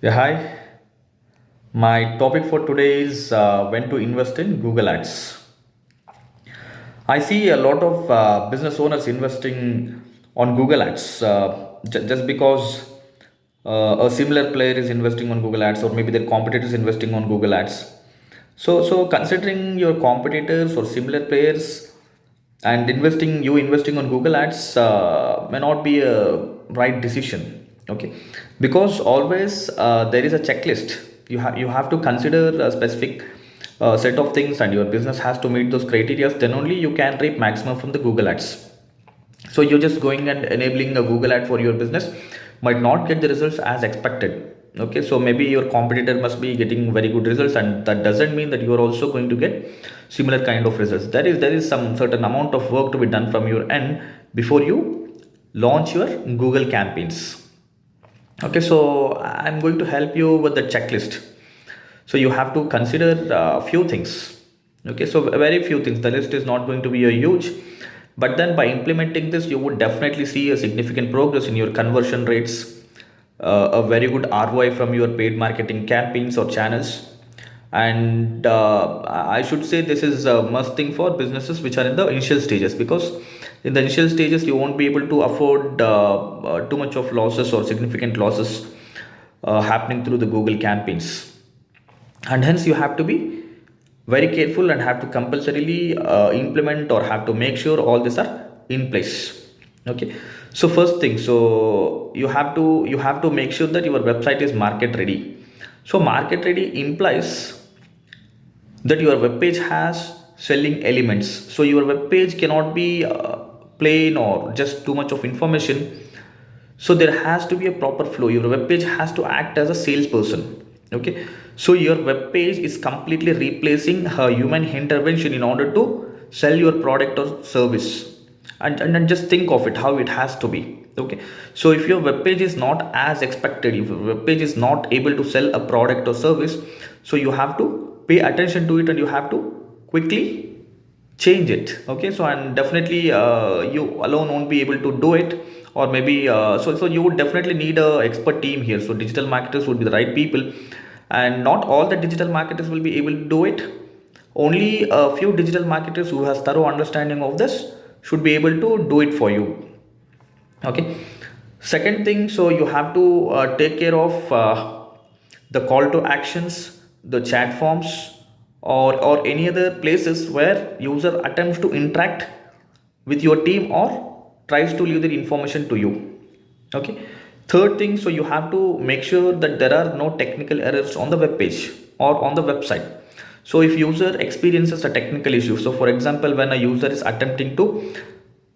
Yeah, hi. My topic for today is when to invest in Google Ads. I see a lot of business owners investing on Google Ads just because a similar player is investing on Google Ads, or maybe their competitors investing on Google Ads. So considering your competitors or similar players and investing on Google Ads may not be a right decision. Okay, because always there is a checklist. You have to consider a specific set of things, and your business has to meet those criteria. Then only you can reap maximum from the Google Ads. So you're just going and enabling a Google ad for your business might not get the results as expected. Okay, so maybe your competitor must be getting very good results, and that doesn't mean that you are also going to get similar kind of results. There is some certain amount of work to be done from your end before you launch your Google campaigns. Okay, so I'm going to help you with the checklist. So you have to consider a few things. Okay, so very few things. The list is not going to be a huge, but then by implementing this you would definitely see a significant progress in your conversion rates, a very good ROI from your paid marketing campaigns or channels. And I should say this is a must thing for businesses which are in the initial stages, because in the initial stages you won't be able to afford too much of losses or significant losses happening through the Google campaigns. And hence you have to be very careful and have to compulsorily implement or have to make sure all these are in place. Okay, so first thing, so you have to make sure that your website is market ready. So market ready implies that your web page has selling elements. So your web page cannot be plain or just too much of information. So there has to be a proper flow. Your web page has to act as a salesperson. Okay, so your web page is completely replacing a human intervention in order to sell your product or service. And just think of it how it has to be. Okay, so if your web page is not as expected, if your web page is not able to sell a product or service, so you have to pay attention to it and you have to quickly change it. Okay, so and definitely you alone won't be able to do it, or maybe so you would definitely need a expert team here. So digital marketers would be the right people, and not all the digital marketers will be able to do it. Only a few digital marketers who has thorough understanding of this should be able to do it for you. Okay, second thing, so you have to take care of the call to actions, the chat forms, or any other places where user attempts to interact with your team or tries to leave their information to you. Okay, third thing, so you have to make sure that there are no technical errors on the web page or on the website. So if user experiences a technical issue, so for example when a user is attempting to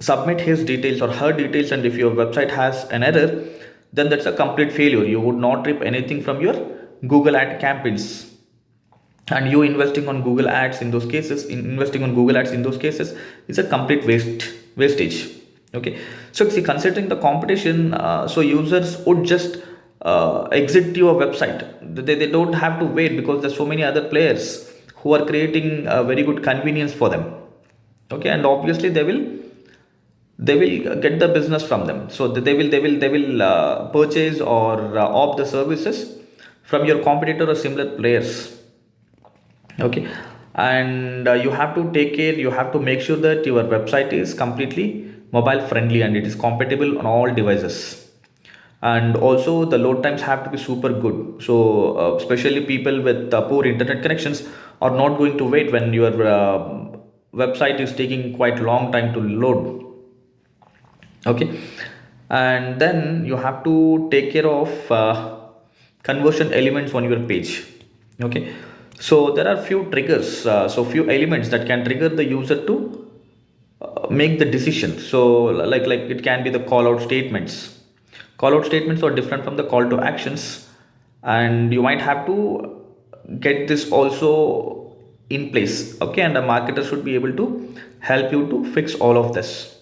submit his details or her details, and if your website has an error, then that's a complete failure. You would not reap anything from your Google ad campaigns. And you investing on Google ads in those cases, investing on Google ads in those cases is a complete wastage. Okay, so see, considering the competition, so users would just exit your website. They don't have to wait, because there's so many other players who are creating a very good convenience for them. Okay, and obviously they will get the business from them. So they will purchase or opt the services from your competitor or similar players. Okay, and you have to take care, you have to make sure that your website is completely mobile friendly and it is compatible on all devices. And also the load times have to be super good. So especially people with poor internet connections are not going to wait when your website is taking quite long time to load. Okay, and then you have to take care of conversion elements on your page. Okay, so there are few triggers, so few elements that can trigger the user to make the decision. So like it can be the call out statements. Call out statements are different from the call to actions, and you might have to get this also in place. Okay, and a marketer should be able to help you to fix all of this.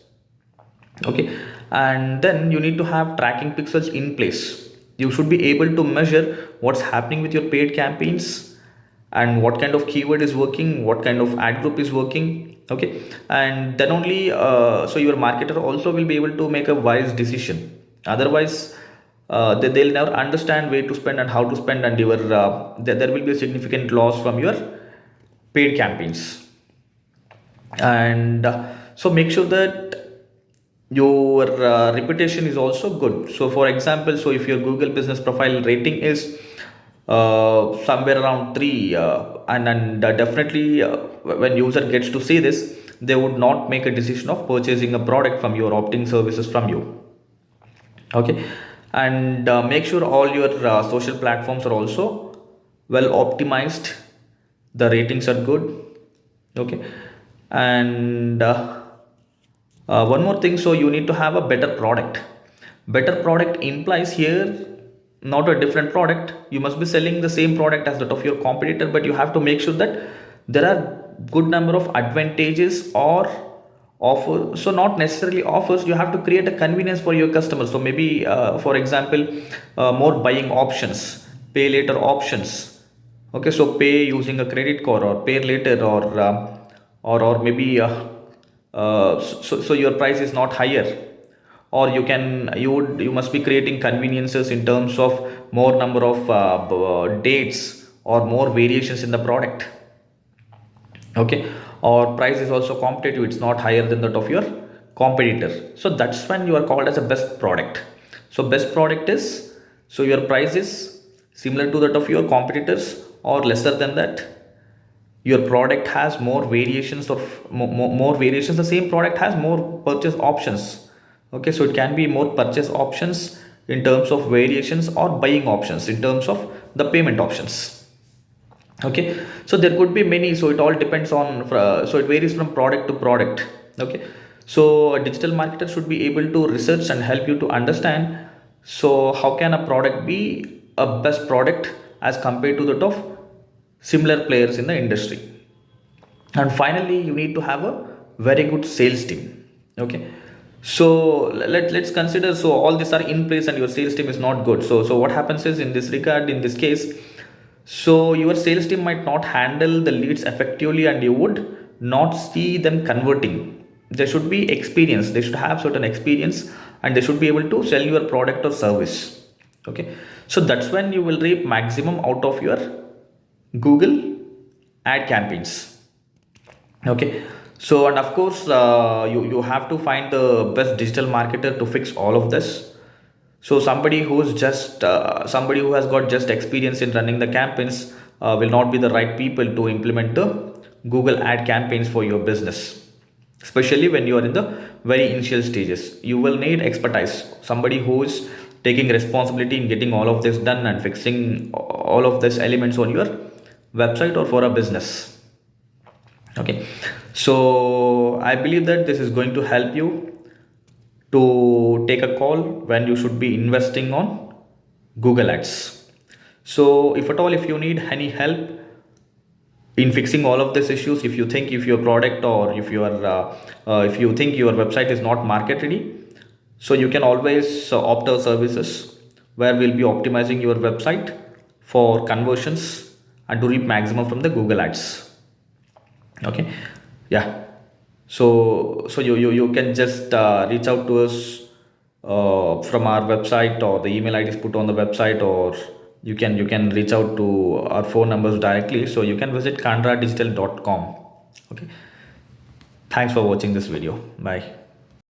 Okay, and then you need to have tracking pixels in place. You should be able to measure what's happening with your paid campaigns, and what kind of keyword is working, what kind of ad group is working. Okay, and then only so your marketer also will be able to make a wise decision. Otherwise they'll never understand where to spend and how to spend, and there will be a significant loss from your paid campaigns. And so make sure that your reputation is also good. So for example, so if your Google business profile rating is somewhere around 3, and definitely when user gets to see this, they would not make a decision of purchasing a product from you or opting services from you. Okay. And make sure all your social platforms are also well optimized, the ratings are good. Okay. And one more thing, so you need to have a better product. Better product implies here not a different product. You must be selling the same product as that of your competitor, but you have to make sure that there are good number of advantages or offer. So not necessarily offers, you have to create a convenience for your customers. So maybe for example, more buying options, pay later options. Okay, so pay using a credit card or pay later, or maybe so your price is not higher, or you must be creating conveniences in terms of more number of dates or more variations in the product. Okay. Or price is also competitive, it's not higher than that of your competitor, so that's when you are called as a best product. So best product is, so your price is similar to that of your competitors or lesser than that, your product has more variations of more variations, the same product has more purchase options. Okay, so it can be more purchase options in terms of variations or buying options in terms of the payment options. Okay, so there could be many, so it all depends on so it varies from product to product. Okay, so a digital marketer should be able to research and help you to understand, so how can a product be a best product as compared to that of similar players in the industry. And finally, you need to have a very good sales team. Okay, so let's consider, so all these are in place and your sales team is not good. So what happens is, in this regard, in this case, so your sales team might not handle the leads effectively and you would not see them converting. There should be experience, they should have certain experience, and they should be able to sell your product or service. Okay, so that's when you will reap maximum out of your Google ad campaigns. Okay, so and of course, you have to find the best digital marketer to fix all of this. So somebody who has got just experience in running the campaigns will not be the right people to implement the Google ad campaigns for your business, especially when you are in the very initial stages. You will need expertise, somebody who is taking responsibility in getting all of this done and fixing all of these elements on your website or for a business. Okay, so I believe that this is going to help you to take a call when you should be investing on Google ads. So if at all, if you need any help in fixing all of these issues, if you think if your product or if you think your website is not market ready, so you can always opt our services, where we'll be optimizing your website for conversions and to reap maximum from the Google ads. Okay, yeah. So you can just reach out to us from our website, or the email ID is put on the website, or you can reach out to our phone numbers directly. So you can visit kandradigital.com. Okay, thanks for watching this video. Bye.